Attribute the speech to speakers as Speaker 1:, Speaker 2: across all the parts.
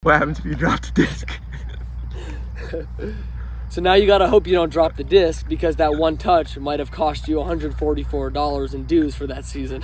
Speaker 1: What happens if you drop the disc?
Speaker 2: So now you gotta hope you don't drop the disc, because that one touch might have cost you $144 in dues for that season.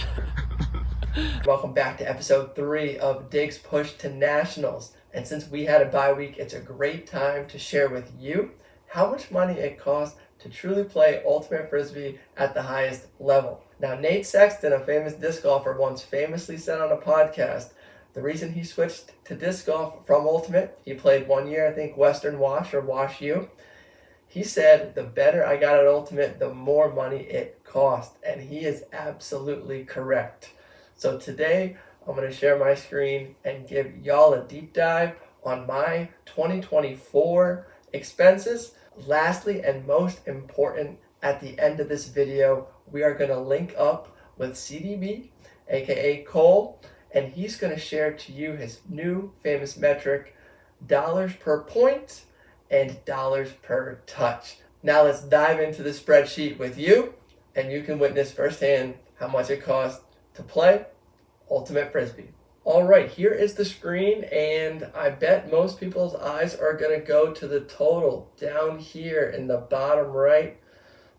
Speaker 3: Welcome back to episode 3 of Dig's Push to Nationals. And since we had a bye week, it's a great time to share with you how much money it costs to truly play Ultimate Frisbee at the highest level. Now, Nate Sexton, a famous disc golfer, once famously said on a podcast, the reason he switched to disc golf from Ultimate, he played 1 year, I think, Western Wash or Wash U. He said, the better I got at Ultimate, the more money it cost. And he is absolutely correct. So today, I'm going to share my screen and give y'all a deep dive on my 2024 expenses. Lastly, and most important, at the end of this video, we are going to link up with CDB, aka Cole, and he's going to share to you his new famous metric, dollars per point and dollars per touch. Now let's dive into the spreadsheet with you, and you can witness firsthand how much it costs to play Ultimate Frisbee. All right, here is the screen, and I bet most people's eyes are going to go to the total down here in the bottom right,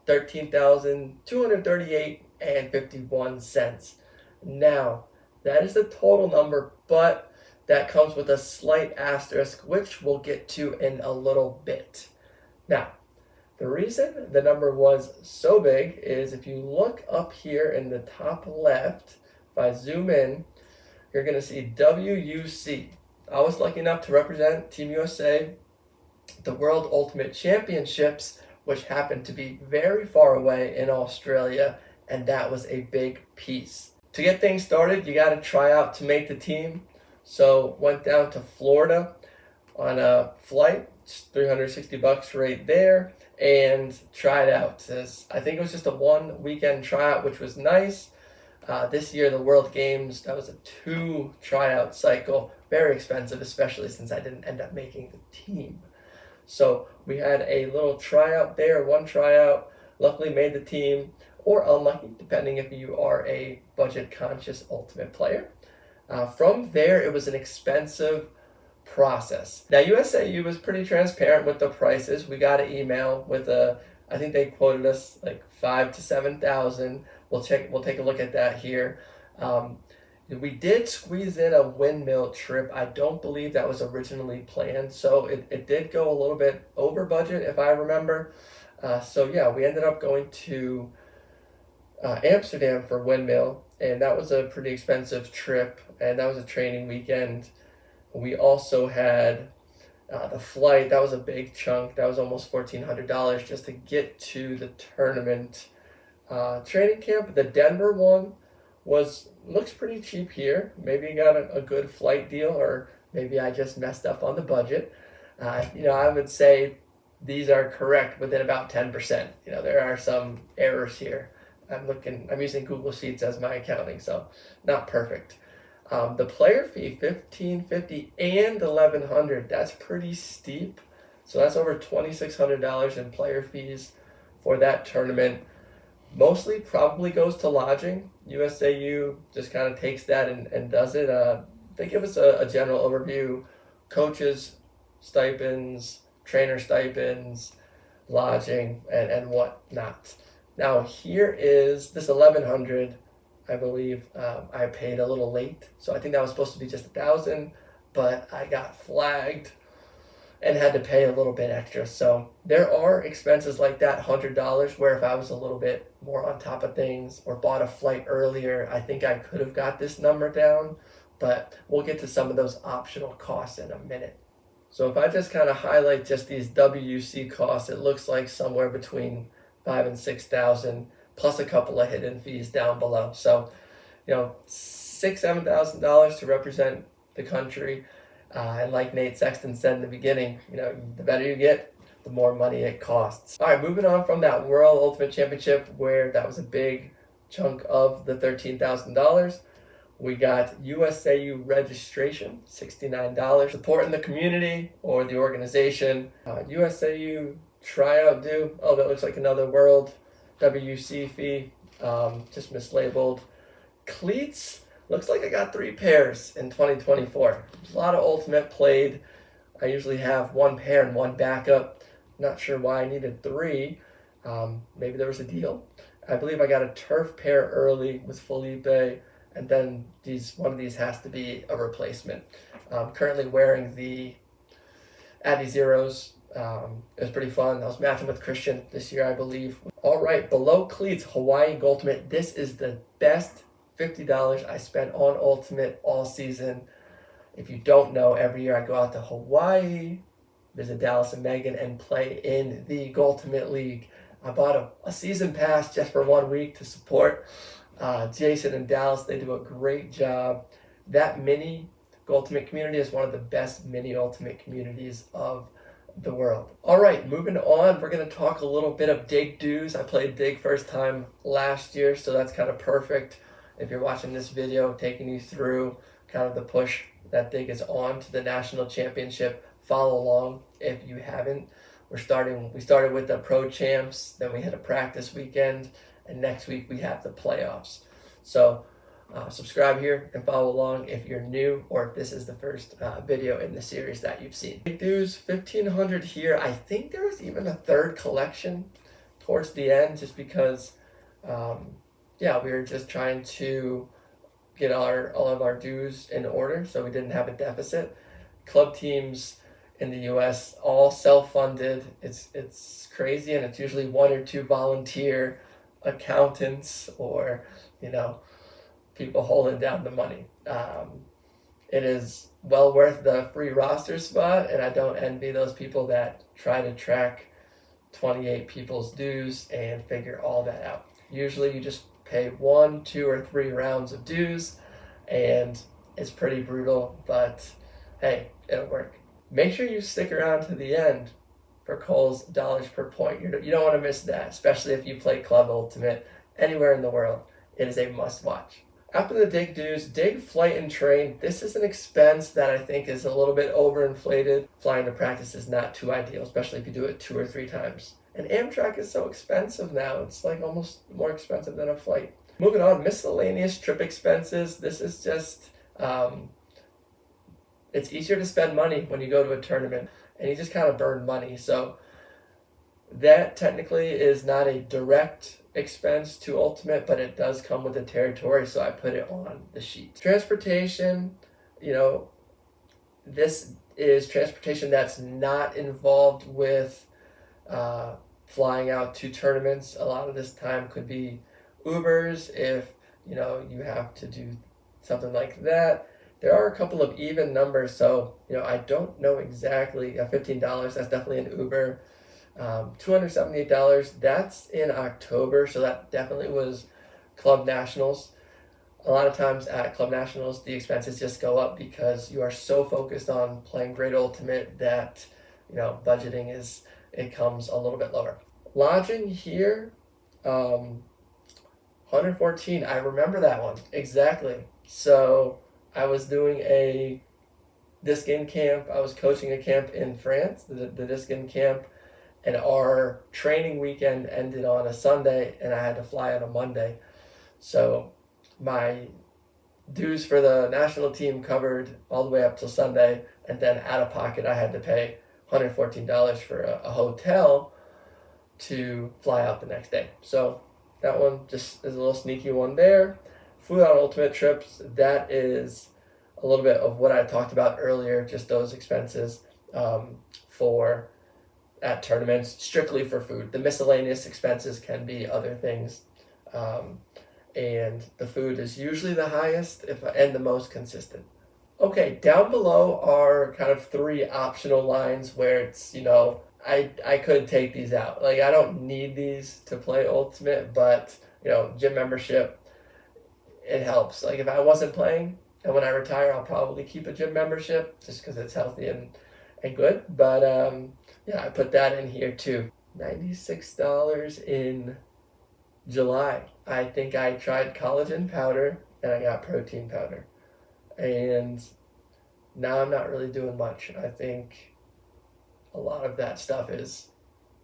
Speaker 3: $13,238.51. Now, that is the total number, but that comes with a slight asterisk, which we'll get to in a little bit. Now, the reason the number was so big is if you look up here in the top left, if I zoom in, you're going to see WUC. I was lucky enough to represent Team USA, the World Ultimate Championships, which happened to be very far away in Australia, and that was a big piece. To get things started, you got to try out to make the team. So went down to Florida on a flight, $360 right there, and tried out. I think it was just a 1 weekend tryout, which was nice. This year, the World Games, that was a 2 tryout cycle. Very expensive, especially since I didn't end up making the team. So we had a little tryout there, 1 tryout, luckily made the team, or unlucky, depending if you are a budget-conscious Ultimate player. From there, it was an expensive process. Now, USAU was pretty transparent with the prices. We got an email with I think they quoted us like 5,000 to 7,000. We'll take a look at that here. We did squeeze in a windmill trip. I don't believe that was originally planned, so it did go a little bit over budget, if I remember. So yeah, we ended up going to Amsterdam for windmill, and that was a pretty expensive trip, and that was a training weekend. We also had the flight. That was a big chunk. That was almost $1,400 just to get to the tournament training camp. The Denver one looks pretty cheap here. Maybe you got a good flight deal, or maybe I just messed up on the budget. I would say these are correct within about 10%. There are some errors here. I'm using Google Sheets as my accounting, so not perfect. The player fee, $1,550 and $1,100. That's pretty steep. So that's over $2,600 in player fees for that tournament. Mostly probably goes to lodging. USAU just kind of takes that and does it. They give us a general overview: coaches stipends, trainer stipends, lodging, and whatnot. Now here is this $1,100. I believe I paid a little late, so I think that was supposed to be just $1,000, but I got flagged and had to pay a little bit extra. So there are expenses like that, $100, where if I was a little bit more on top of things or bought a flight earlier, I think I could have got this number down, but we'll get to some of those optional costs in a minute. So if I just kind of highlight just these WUC costs, it looks like somewhere between $5,000 and $6,000, plus a couple of hidden fees down below. So, $6,000, $7,000 to represent the country. And like Nate Sexton said in the beginning, the better you get, the more money it costs. All right, moving on from that World Ultimate Championship, where that was a big chunk of the $13,000. We got USAU registration, $69. Supporting the community or the organization. USAU tryout due. Oh, that looks like another World WC fee, just mislabeled. Cleats Looks like I got 3 pairs in 2024. A lot of Ultimate played. I usually have 1 pair and 1 backup. Not sure why I needed 3. Maybe there was a deal. I believe I got a turf pair early with Felipe, and then one of these has to be a replacement. I'm currently wearing the Addy Zeros. It was pretty fun. I was matching with Christian this year, I believe. All right, below cleats, Hawaii Ultimate. This is the best $50 I spent on Ultimate all season. If you don't know, every year I go out to Hawaii, visit Dallas and Megan, and play in the Ultimate League. I bought a season pass just for 1 week to support Jason and Dallas. They do a great job. That mini Ultimate community is one of the best mini Ultimate communities of the world. All right, moving on, we're going to talk a little bit of Dig dues. I played Dig first time last year, so that's kind of perfect if you're watching this video, taking you through kind of the push that Dig is on to the national championship. Follow along if you haven't. We started with the pro champs, then we had a practice weekend, and next week we have the playoffs. So subscribe here and follow along if you're new or if this is the first video in the series that you've seen. Big dues, 1,500 here. I think there was even a third collection towards the end just because, we were just trying to get all of our dues in order so we didn't have a deficit. Club teams in the US all self-funded. It's crazy, and it's usually 1 or 2 volunteer accountants or people holding down the money. It is well worth the free roster spot, and I don't envy those people that try to track 28 people's dues and figure all that out. Usually you just pay 1, 2, or 3 rounds of dues, and it's pretty brutal, but hey, it'll work. Make sure you stick around to the end for Cole's dollars per point. You don't want to miss that, especially if you play Club Ultimate anywhere in the world. It is a must watch. After the Dig dues, Dig flight and train. This is an expense that I think is a little bit overinflated. Flying to practice is not too ideal, especially if you do it 2 or 3 times. And Amtrak is so expensive now. It's like almost more expensive than a flight. Moving on, miscellaneous trip expenses. This is just, it's easier to spend money when you go to a tournament and you just kind of burn money. So that technically is not a direct expense to Ultimate, but it does come with the territory, so I put it on the sheet. Transportation, this is transportation that's not involved with flying out to tournaments. A lot of this time could be Ubers if you have to do something like that. There are a couple of even numbers, so I don't know exactly. $15, that's definitely an Uber. $278, that's in October, so that definitely was Club Nationals. A lot of times at Club Nationals, the expenses just go up because you are so focused on playing great Ultimate that budgeting it comes a little bit lower. Lodging here, 114. I remember that one exactly. So I was doing a disc in camp. I was coaching a camp in France, the disc in camp. And our training weekend ended on a Sunday, and I had to fly on a Monday. So my dues for the national team covered all the way up till Sunday, and then out of pocket I had to pay $114 for a hotel to fly out the next day. So that one just is a little sneaky one there. Food on Ultimate trips, that is a little bit of what I talked about earlier, just those expenses at tournaments, strictly for food. The miscellaneous expenses can be other things, and the food is usually the highest and the most consistent. Okay, down below are kind of 3 optional lines where it's, I could take these out. Like, I don't need these to play Ultimate, but, gym membership, it helps. Like, if I wasn't playing, and when I retire, I'll probably keep a gym membership just because it's healthy and good. But, I put that in here too. $96 in July. I think I tried collagen powder and I got protein powder. And now I'm not really doing much. I think a lot of that stuff is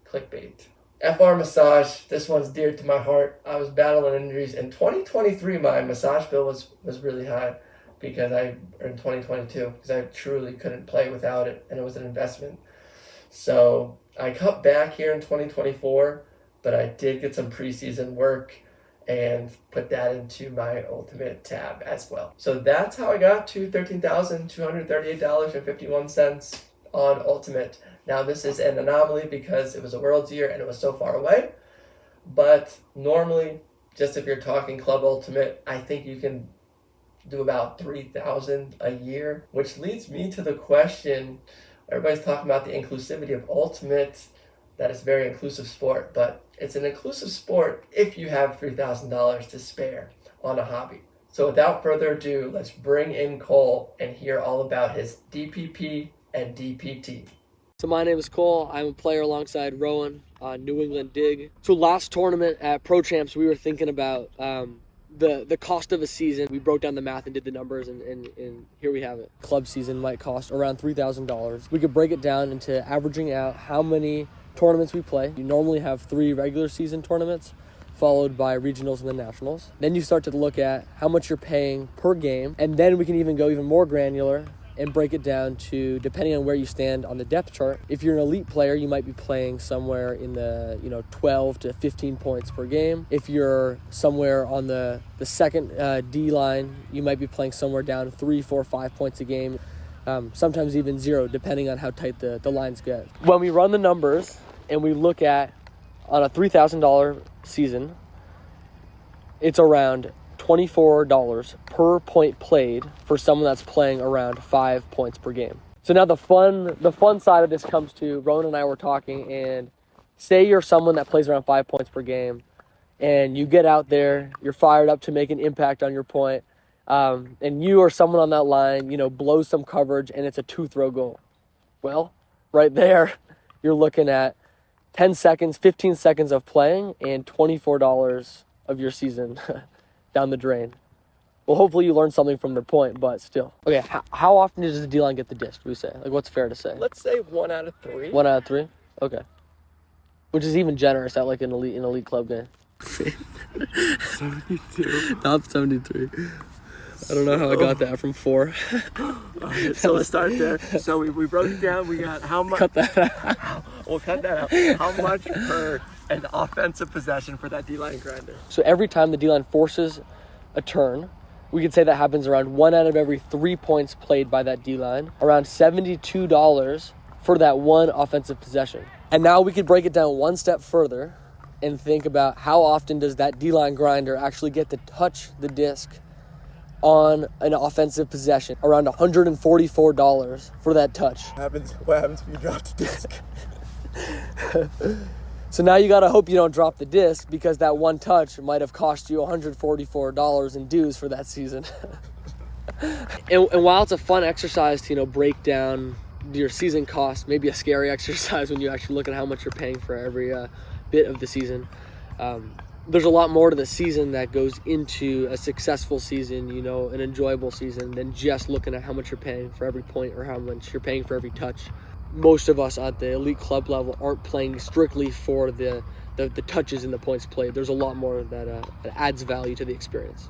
Speaker 3: clickbait. FR massage, this one's dear to my heart. I was battling injuries. In 2023, my massage bill was really high or in 2022, because I truly couldn't play without it, and it was an investment. So I cut back here in 2024, but I did get some preseason work and put that into my ultimate tab as well. So that's how I got to $13,238.51 on ultimate. Now this is an anomaly because it was a World's year and it was so far away, but normally, just if you're talking club ultimate, I think you can do about 3,000 a year, which leads me to the question. Everybody's talking about the inclusivity of ultimate, that it's a very inclusive sport, but it's an inclusive sport if you have $3,000 to spare on a hobby. So without further ado, let's bring in Cole and hear all about his DPP and DPT.
Speaker 2: So my name is Cole. I'm a player alongside Rowan on New England Dig. So last tournament at Pro Champs, we were thinking about the cost of a season. We broke down the math and did the numbers, and here we have it. Club season might cost around $3,000. We could break it down into averaging out how many tournaments we play. You normally have 3 regular season tournaments, followed by regionals and the nationals. Then you start to look at how much you're paying per game, and then we can even go even more granular and break it down to, depending on where you stand on the depth chart. If you're an elite player, you might be playing somewhere in the 12 to 15 points per game. If you're somewhere on the second D line, you might be playing somewhere down 3, 4, 5 points a game. Sometimes even 0, depending on how tight the lines get. When we run the numbers and we look at, on a $3,000 season, it's around $24 per point played for someone that's playing around 5 points per game. So now the fun side of this comes to, Rowan and I were talking, and say you're someone that plays around 5 points per game, and you get out there, you're fired up to make an impact on your point, and you or someone on that line, blows some coverage, and it's a 2-throw goal. Well, right there, you're looking at 10 seconds, 15 seconds of playing, and $24 of your season down the drain. Well, hopefully you learned something from their point, but still. Okay, how often does the D-line get the disc, we say? Like, what's fair to say?
Speaker 3: Let's say 1 out of 3.
Speaker 2: 1 out of 3? Okay. Which is even generous at, like, an elite club game.
Speaker 3: 72.
Speaker 2: Top 73. I don't know how I got that from 4.
Speaker 3: So let's start there. So we broke it down. We got how much.
Speaker 2: Cut that out.
Speaker 3: We'll cut that out. How much per an offensive possession for that D-line grinder?
Speaker 2: So every time the D-line forces a turn, we could say that happens around 1 out of every 3 points played by that D-line. Around $72 for that one offensive possession. And now we could break it down one step further and think about how often does that D-line grinder actually get to touch the disc on an offensive possession. Around $144 for that touch.
Speaker 3: What happens if you drop the disc?
Speaker 2: So now you gotta hope you don't drop the disc, because that one touch might have cost you $144 in dues for that season. and while it's a fun exercise to break down your season cost, maybe a scary exercise when you actually look at how much you're paying for every bit of the season. There's a lot more to the season that goes into a successful season, an enjoyable season, than just looking at how much you're paying for every point or how much you're paying for every touch. Most of us at the elite club level aren't playing strictly for the touches and the points played. There's a lot more that adds value to the experience.